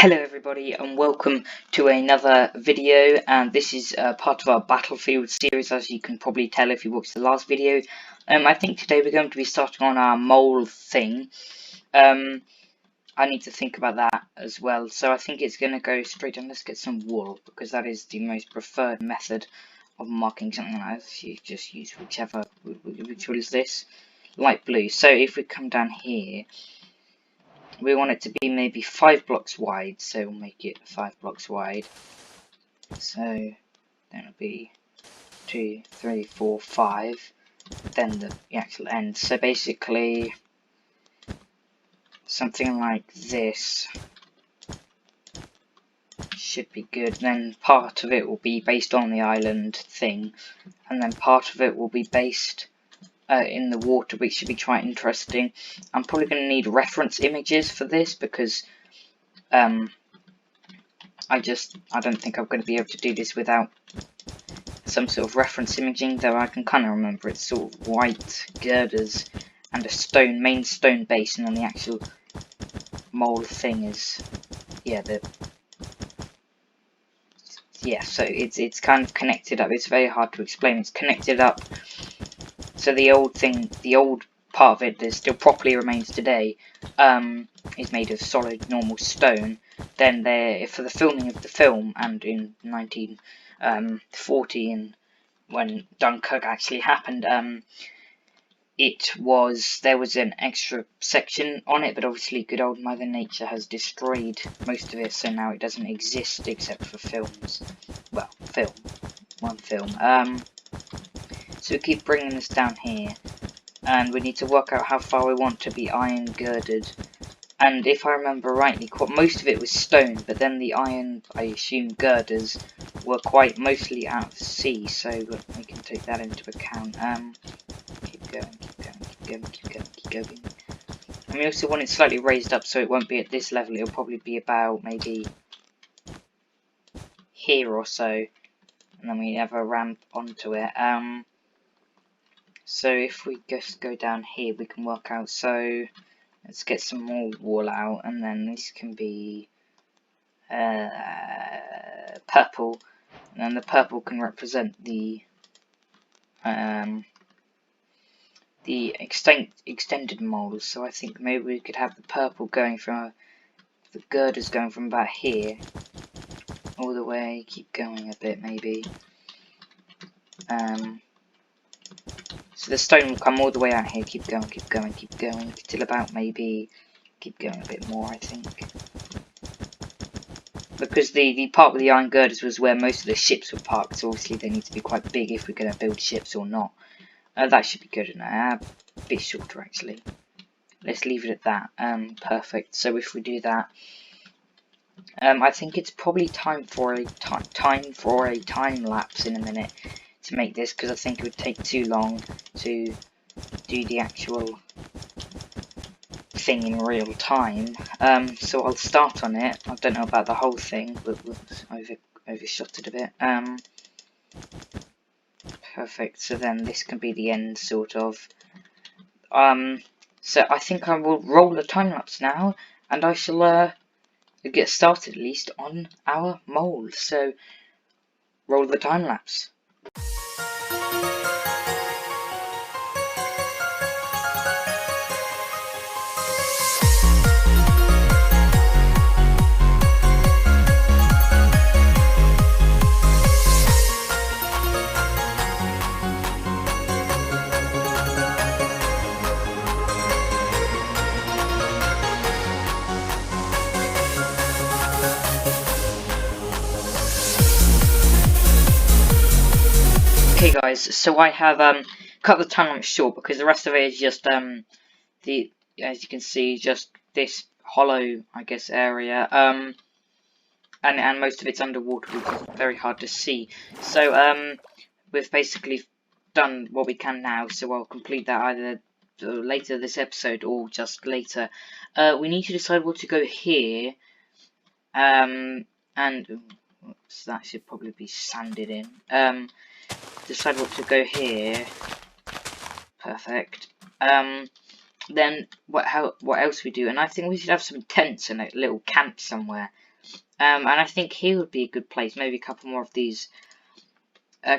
Hello everybody and welcome to another video, and this is part of our Battlefield series, as you can probably tell if you watched the last video. I think today we're going to be starting on our mole thing. I need to think about that as well, so I think it's going to go straight on. Let's get some wool, because that is the most preferred method of marking something like this. You just use whichever, which one is this? Light blue. So if we come down here, we want it to be maybe 5 blocks wide, so we'll make it 5 blocks wide. So then it'll be 2, 3, 4, 5. Then the actual end. So basically, something like this should be good. Then part of it will be based on the island thing, and then part of it will be based in the water, which should be quite interesting. I'm probably going to need reference images for this because I don't think I'm going to be able to do this without some sort of reference imaging, though I can kind of remember it's sort of white girders and a main stone base, and then the actual mole thing is, so it's kind of connected up. It's very hard to explain. It's connected up. So the old part of it that still properly remains today, is made of solid normal stone. Then for the filming of the film, and in 1940, and when Dunkirk actually happened, there was an extra section on it, but obviously good old Mother Nature has destroyed most of it, so now it doesn't exist except for films. Well, one film. So we keep bringing this down here, and we need to work out how far we want to be iron girded. And if I remember rightly, most of it was stone, but then the iron, I assume, girders were quite mostly out of the sea, so we can take that into account. Keep going. And we also want it slightly raised up, so it won't be at this level. It'll probably be about maybe here or so, and then we have a ramp onto it. So if we just go down here, we can work out. So let's get some more wool out, and then this can be purple, and then the purple can represent the extended moles. So I think maybe we could have the purple going from the girders going from about here all the way. Keep going a bit, maybe. So the stone will come all the way out here. Keep going, till about maybe. Keep going a bit more, I think. Because the part with the iron girders was where most of the ships were parked, so obviously they need to be quite big if we're going to build ships or not. That should be good enough. A bit shorter, actually. Let's leave it at that. Perfect. So if we do that, I think it's probably time for a time lapse in a minute to make this, because I think it would take too long to do the actual thing in real time. So I'll start on it. I don't know about the whole thing, but we'll overshot it a bit. Perfect. So then this can be the end, sort of. So I think I will roll the time lapse now, and I shall get started at least on our mold. So roll the time lapse. Okay guys, so I have cut the time lapse short because the rest of it is just as you can see, just this hollow, I guess, area, and most of it's underwater, which is very hard to see. So we've basically done what we can now, so I'll complete that either later this episode or just later. We need to decide what to go here, and oops, that should probably be sanded in. Decide what to go here. Perfect. Then what else we do? And I think we should have some tents and a little camp somewhere. And I think here would be a good place. Maybe a couple more of these.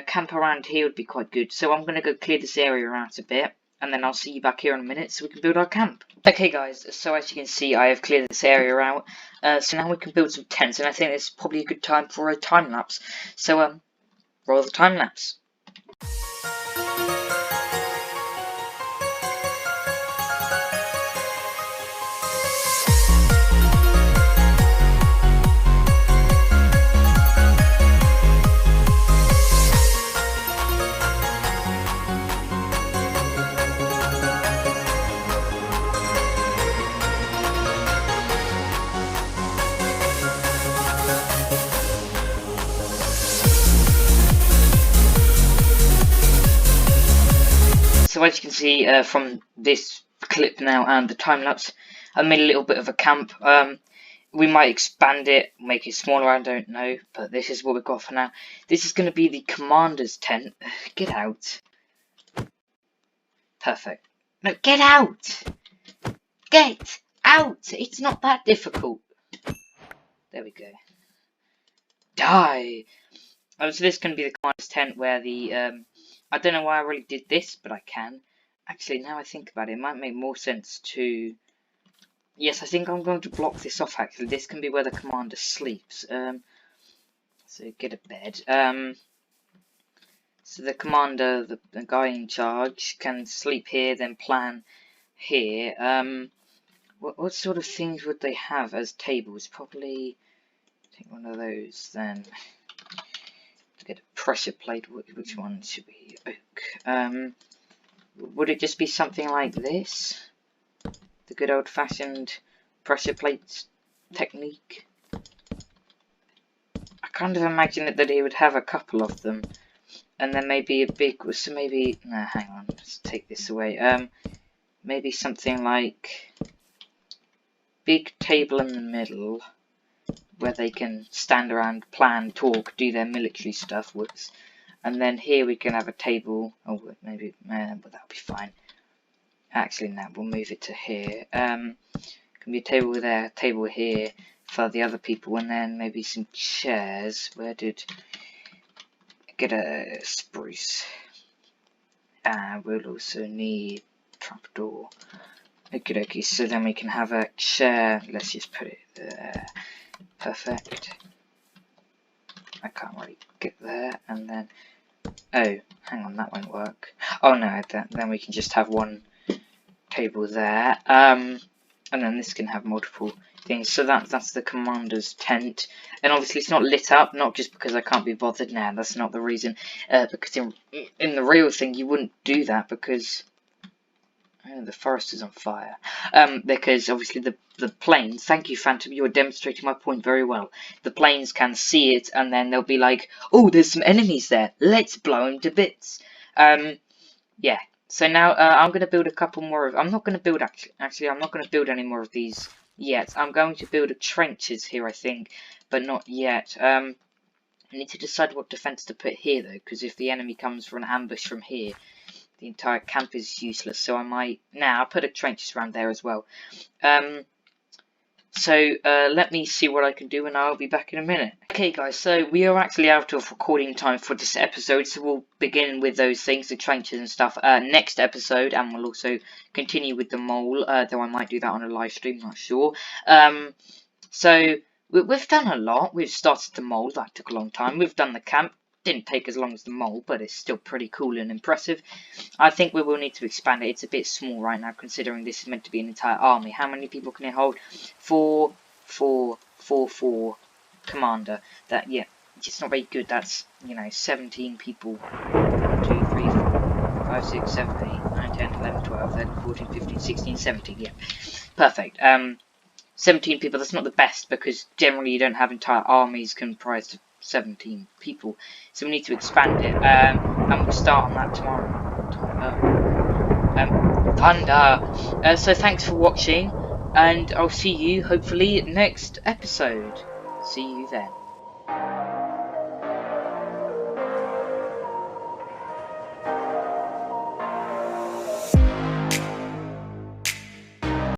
Camp around here would be quite good. So I'm going to go clear this area out a bit. And then I'll see you back here in a minute so we can build our camp. Okay guys, so as you can see I have cleared this area out. So now we can build some tents. And I think it's probably a good time for a time lapse. So roll the time lapse. So as you can see from this clip now and the time lapse, I made a little bit of a camp. We might expand it, make it smaller, I don't know, but this is what we've got for now. This is going to be the commander's tent. Get out. Perfect. No, get out! Get out! It's not that difficult. There we go. Die! So this is going to be the commander's tent where the, I don't know why I really did this, but I can. Actually, now I think about it, it might make more sense to... Yes, I think I'm going to block this off, actually. This can be where the commander sleeps. So get a bed. So the commander, the guy in charge, can sleep here, then plan here. What sort of things would they have as tables? Probably, take one of those, then... Get a pressure plate. Which one should be oak? Would it just be something like this? The good old-fashioned pressure plate technique? I kind of imagine that he would have a couple of them, and then maybe a big. So maybe. Nah, hang on. Let's take this away. Maybe something like big table in the middle, where they can stand around, plan, talk, do their military stuff. Whoops. And then here we can have a table. Oh, maybe, but that'll be fine. Actually, no, we'll move it to here. Can be a table there, a table here for the other people, and then maybe some chairs. Where did get a spruce? We'll also need trapdoor. Okay, so then we can have a chair. Let's just put it there. Perfect. I can't really get there, and then oh, hang on, that won't work. Oh no, then we can just have one table there, and then this can have multiple things. So that's the commander's tent, and obviously it's not lit up, not just because I can't be bothered now. That's not the reason. Because in the real thing you wouldn't do that because. Oh, the forest is on fire. Because obviously the planes, thank you Phantom, you are demonstrating my point very well. The planes can see it and then they'll be like, oh, there's some enemies there, let's blow them to bits. Yeah, so now I'm going to build a couple more of, I'm not going to build, actually I'm not going to build any more of these yet. I'm going to build trenches here, I think, but not yet. I need to decide what defense to put here though, because if the enemy comes for an ambush from here, the entire camp is useless, so I might... I'll put a trenches around there as well. So let me see what I can do and I'll be back in a minute. Okay guys, so we are actually out of recording time for this episode, so we'll begin with those things, the trenches and stuff, next episode, and we'll also continue with the mole, though I might do that on a live stream, not sure. So we've done a lot. We've started the mole, that took a long time. We've done the camp. Didn't take as long as the mole, but it's still pretty cool and impressive. I think we will need to expand it. It's a bit small right now, considering this is meant to be an entire army. How many people can it hold? 4, 4, 4, 4. Commander. That, yeah, it's not very good. That's, 17 people. 1, 2, 3, 4, 5, 6, 7, 8, 9, 10, 11, 12, 13, 14, 15, 16, 17. Yeah, perfect. 17 people. That's not the best because generally you don't have entire armies comprised of 17 people, so we need to expand it, and we'll start on that tomorrow. Thunder. So thanks for watching, and I'll see you hopefully next episode. See you then.